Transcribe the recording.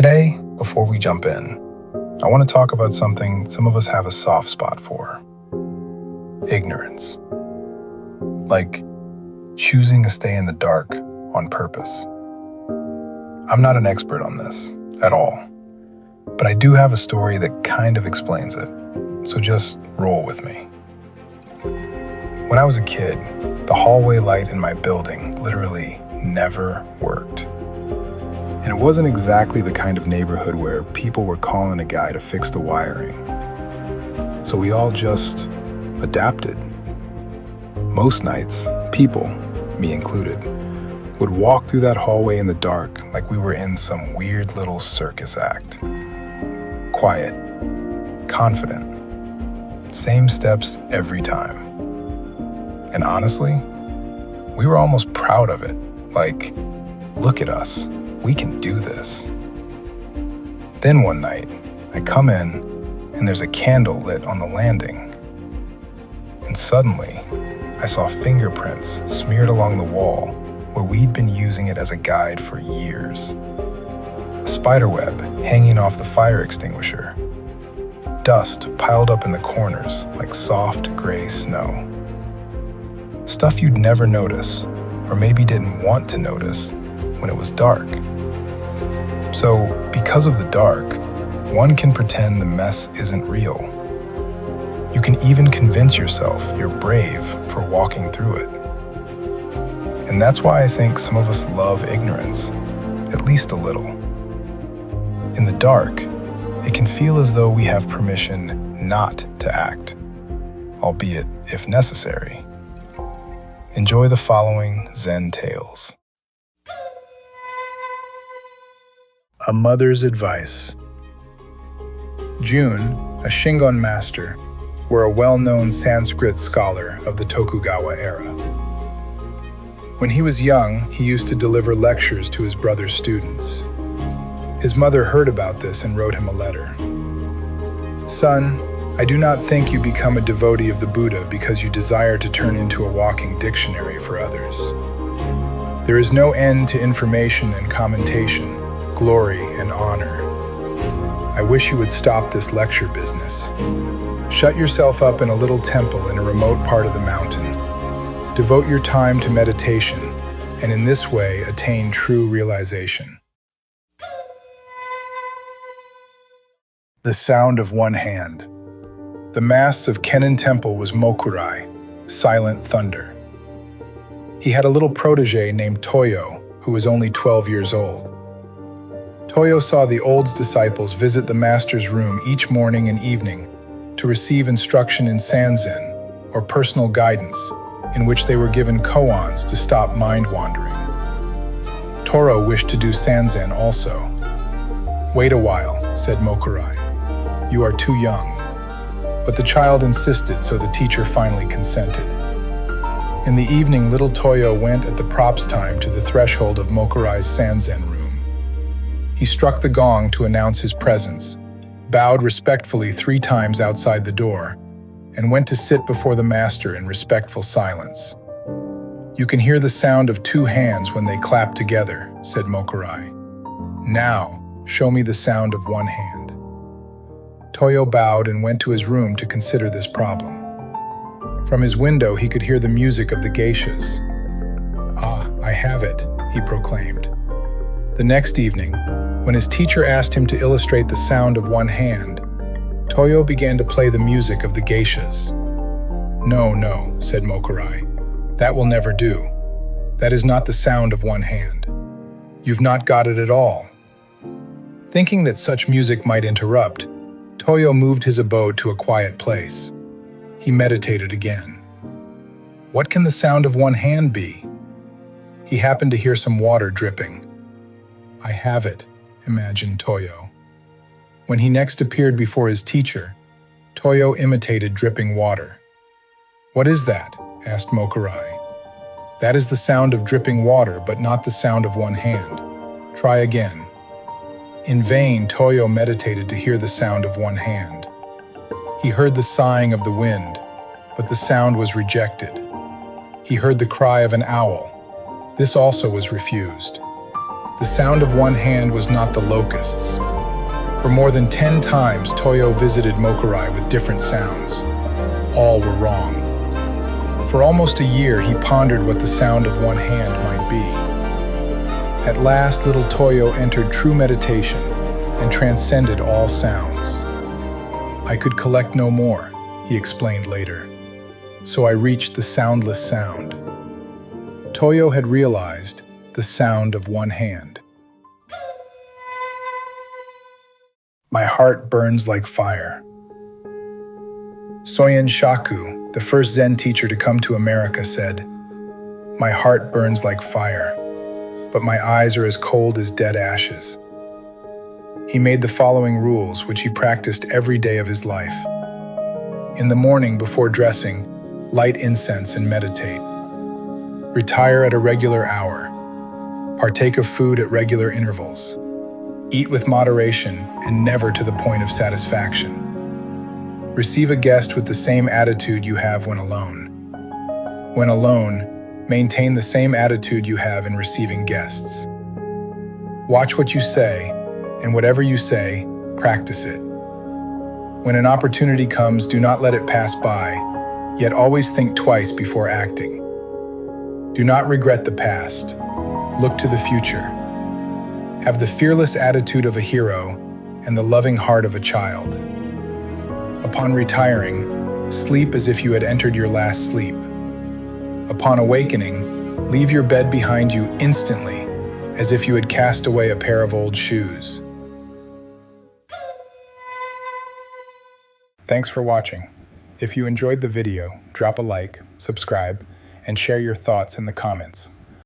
Today, before we jump in, I want to talk about something some of us have a soft spot for. Ignorance. Like choosing to stay in the dark on purpose. I'm not an expert on this at all, but I do have a story that kind of explains it, so just roll with me. When I was a kid, the hallway light in my building literally never worked. And it wasn't exactly the kind of neighborhood where people were calling a guy to fix the wiring. So we all just adapted. Most nights, people, me included, would walk through that hallway in the dark like we were in some weird little circus act. Quiet, confident, same steps every time. And honestly, we were almost proud of it. Like, look at us. We can do this. Then one night, I come in and there's a candle lit on the landing. And suddenly, I saw fingerprints smeared along the wall where we'd been using it as a guide for years. A spiderweb hanging off the fire extinguisher. Dust piled up in the corners like soft gray snow. Stuff you'd never notice, or maybe didn't want to notice when it was dark. So, because of the dark, one can pretend the mess isn't real. You can even convince yourself you're brave for walking through it. And that's why I think some of us love ignorance, at least a little. In the dark, it can feel as though we have permission not to act, albeit if necessary. Enjoy the following Zen tales. A Mother's Advice. Jun, a Shingon master, were a well-known Sanskrit scholar of the Tokugawa era. When he was young, he used to deliver lectures to his brother's students. His mother heard about this and wrote him a letter. "Son, I do not think you become a devotee of the Buddha because you desire to turn into a walking dictionary for others. There is no end to information and commentation, glory and honor. I wish you would stop this lecture business. Shut yourself up in a little temple in a remote part of the mountain. Devote your time to meditation, and in this way attain true realization." The sound of one hand. The mass of Kennen Temple was Mokurai, silent thunder. He had a little protege named Toyo, who was only 12 years old. Toyo saw the old's disciples visit the master's room each morning and evening to receive instruction in Sanzen, or personal guidance, in which they were given koans to stop mind wandering. Toro wished to do Sanzen also. "Wait a while," said Mokurai. "You are too young." But the child insisted, so the teacher finally consented. In the evening, little Toyo went at the props time to the threshold of Mokurai's Sanzen room. He struck the gong to announce his presence, bowed respectfully 3 times outside the door, and went to sit before the master in respectful silence. "You can hear the sound of 2 hands when they clap together," said Mokurai. "Now, show me the sound of 1 hand." Toyo bowed and went to his room to consider this problem. From his window, he could hear the music of the geishas. "Ah, I have it," he proclaimed. The next evening, when his teacher asked him to illustrate the sound of 1 hand, Toyo began to play the music of the geishas. No, said Mokurai. "That will never do. That is not the sound of 1 hand. You've not got it at all." Thinking that such music might interrupt, Toyo moved his abode to a quiet place. He meditated again. What can the sound of 1 hand be? He happened to hear some water dripping. "I have it," imagined Toyo. When he next appeared before his teacher, Toyo imitated dripping water. "What is that?" asked Mokurai. "That is the sound of dripping water, but not the sound of 1 hand. Try again." In vain, Toyo meditated to hear the sound of 1 hand. He heard the sighing of the wind, but the sound was rejected. He heard the cry of an owl. This also was refused. The sound of one hand was not the locusts. For more than 10 times, Toyo visited Mokurai with different sounds. All were wrong. For almost a year, he pondered what the sound of one hand might be. At last, little Toyo entered true meditation and transcended all sounds. I could collect no more, he explained later. So I reached the soundless sound. Toyo had realized the sound of one hand. My heart burns like fire. Soyen Shaku, the first Zen teacher to come to America, said, "My heart burns like fire, but my eyes are as cold as dead ashes." He made the following rules, which he practiced every day of his life. In the morning, before dressing, light incense and meditate. Retire at a regular hour. Partake of food at regular intervals. Eat with moderation and never to the point of satisfaction. Receive a guest with the same attitude you have when alone. When alone, maintain the same attitude you have in receiving guests. Watch what you say, and whatever you say, practice it. When an opportunity comes, do not let it pass by, yet always think twice before acting. Do not regret the past. Look to the future. Have the fearless attitude of a hero and the loving heart of a child. Upon retiring, sleep as if you had entered your last sleep. Upon awakening, leave your bed behind you instantly, as if you had cast away a pair of old shoes. Thanks for watching. If you enjoyed the video, drop a like, subscribe, and share your thoughts in the comments.